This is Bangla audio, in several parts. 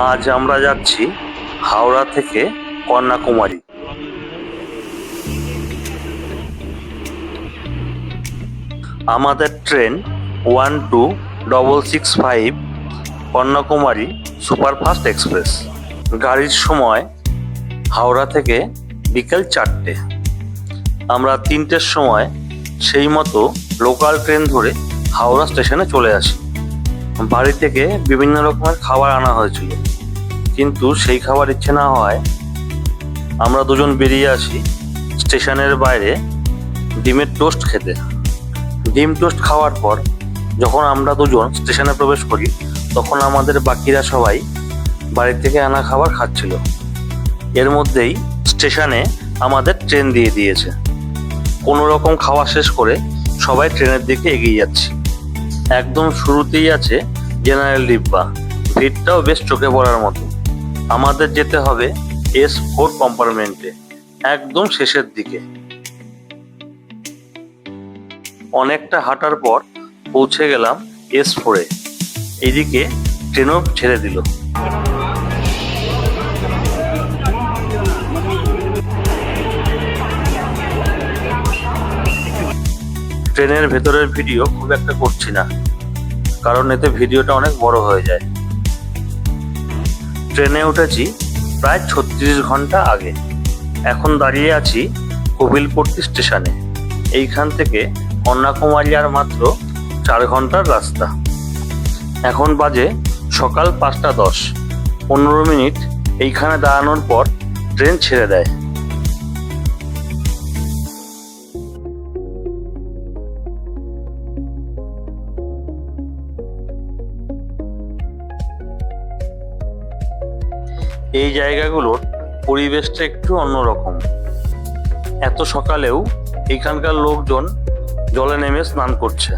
আজ আমরা যাচ্ছি হাওড়া থেকে কন্যাকুমারী। আমাদের ট্রেন 12665 কন্যাকুমারী সুপারফাস্ট এক্সপ্রেস। গাড়ির সময় হাওড়া থেকে বিকেল 4টে। আমরা 3টের সময় সেই মতো লোকাল ট্রেন ধরে হাওড়া স্টেশনে চলে আসি। বাড়ি থেকে বিভিন্ন রকমের খাবার আনা হয়েছিল, কিন্তু সেই খাবার ইচ্ছে না হয় আমরা দুজন বেরিয়ে আসি স্টেশনের বাইরে ডিমের টোস্ট খেতে। ডিম টোস্ট খাওয়ার পর যখন আমরা দুজন স্টেশনে প্রবেশ করি, তখন আমাদের বাকিরা সবাই বাড়ি থেকে আনা খাবার খাচ্ছিল। এর মধ্যেই স্টেশনে আমাদের ট্রেন দিয়ে দিয়েছে। কোনো রকম খাওয়া শেষ করে সবাই ট্রেনের দিকে এগিয়ে যাচ্ছি। একদম শুরুতেই আছে জেনারেল ডিব্বা, ভিড়টাও বেশ চোখে পড়ার মতো। আমাদের যেতে হবে S4 কম্পার্টমেন্টে, একদম শেষের দিকে। অনেকটা হাঁটার পর পৌঁছে গেলাম S4-এ। এইদিকে ট্রেনও ছেড়ে দিল। ট্রেনের ভেতরের ভিডিও খুব একটা করছি না, কারণ এতে ভিডিওটা অনেক বড় হয়ে যায়। ট্রেনে উঠেছি প্রায় 36 ঘন্টা আগে। এখন দাঁড়িয়ে আছি কপিলপট্টি স্টেশনে। এইখান থেকে কন্যাকুমারী আর মাত্র 4 ঘন্টার রাস্তা। এখন বাজে সকাল 5টা 10। 15 মিনিট এইখানে দাঁড়ানোর পর ট্রেন ছেড়ে দেয়। এই জায়গাগুলোর পরিবেশটা একটু অন্যরকম। এত সকালেও এখানকার লোকজন জলে নেমে স্নান করছে।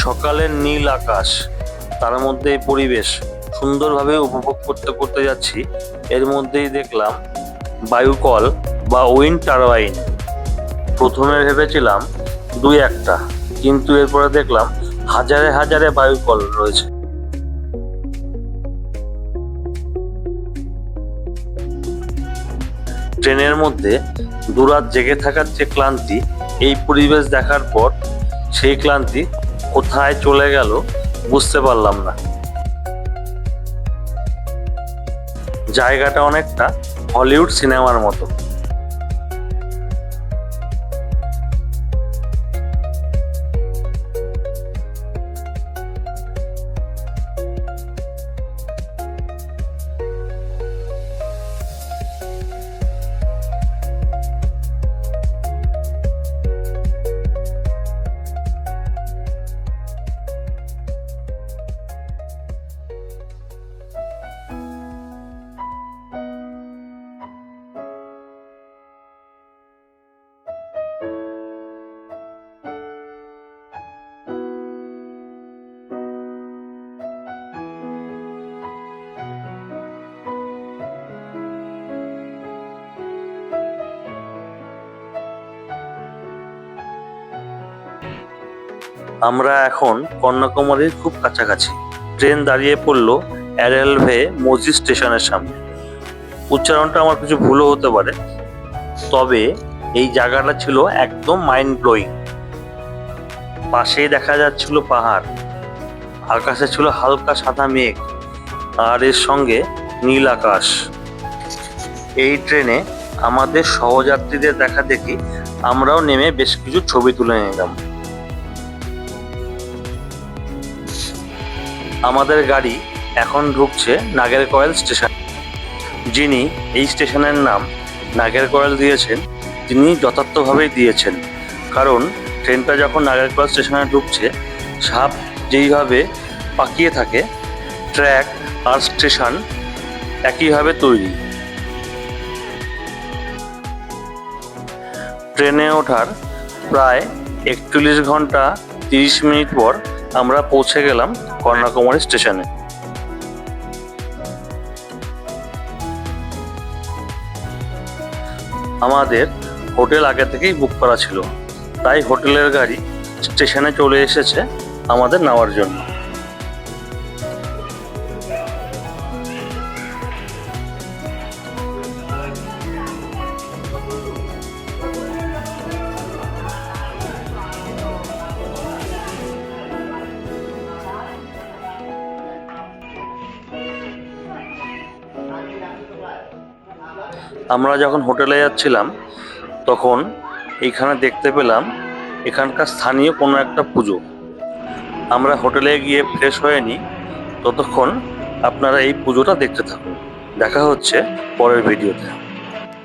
সকালের নীল আকাশ, তার মধ্যে এই পরিবেশ সুন্দরভাবে উপভোগ করতে করতে যাচ্ছি। এর মধ্যেই দেখলাম বায়ুকল বা উইন্ড টারবাইন। প্রথমে ভেবেছিলাম 2-1টা, কিন্তু এরপরে দেখলাম হাজারে হাজারে বায়ুকল রয়েছে। ট্রেনের মধ্যে দুরাত জেগে থাকার যে ক্লান্তি, এই পরিবেশ দেখার পর সেই ক্লান্তি কোথায় চলে গেল বুঝতে পারলাম না। জায়গাটা অনেকটা হলিউড সিনেমার মতো। আমরা এখন কন্যাকুমারীর খুব কাছাকাছি। ট্রেন দাঁড়িয়ে পড়লো অ্যারেলভে মোজি স্টেশনের সামনে। উচ্চারণটা আমার কিছু ভুলও হতে পারে, তবে এই জায়গাটা ছিল একদম মাইন্ড ব্লোয়িং। পাশেই দেখা যাচ্ছিল পাহাড়, আকাশে ছিল হালকা সাদা মেঘ, আর এর সঙ্গে নীল আকাশ। এই ট্রেনে আমাদের সহযাত্রীদের দেখা দেখি আমরাও নেমে বেশ কিছু ছবি তুলে নিলাম। আমাদের গাড়ি এখন ঢুকছে নাগেরকয়েল স্টেশন। যিনি এই স্টেশনের নাম নাগেরকয়েল দিয়েছেন, তিনি যথার্থভাবেই দিয়েছেন, কারণ ট্রেনটা যখন নাগেরকয়েল স্টেশনে ঢুকছে, সাপ যেইভাবে পাকিয়ে থাকে, ট্র্যাক আর স্টেশন একইভাবে তৈরি। ট্রেনে ওঠার প্রায় 41 ঘন্টা 30 মিনিট পর আমরা পৌঁছে গেলাম কন্যাকুমারী স্টেশনে। আমাদের হোটেল আগে থেকেই বুক করা ছিল, তাই হোটেলের গাড়ি স্টেশনে চলে এসেছে আমাদের নেওয়ার জন্য। আমরা যখন হোটেলে যাচ্ছিলাম তখন এইখানে দেখতে পেলাম এখানকার স্থানীয় কোনো একটা পুজো। আমরা হোটেলে গিয়ে ফ্রেশ হয়ে নিই, ততক্ষণ আপনারা এই পুজোটা দেখতে থাকুন। দেখা হচ্ছে পরের ভিডিওতে।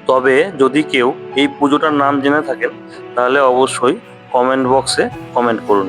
তবে যদি কেউ এই পুজোটার নাম জেনে থাকেন তাহলে অবশ্যই কমেন্ট বক্সে কমেন্ট করুন।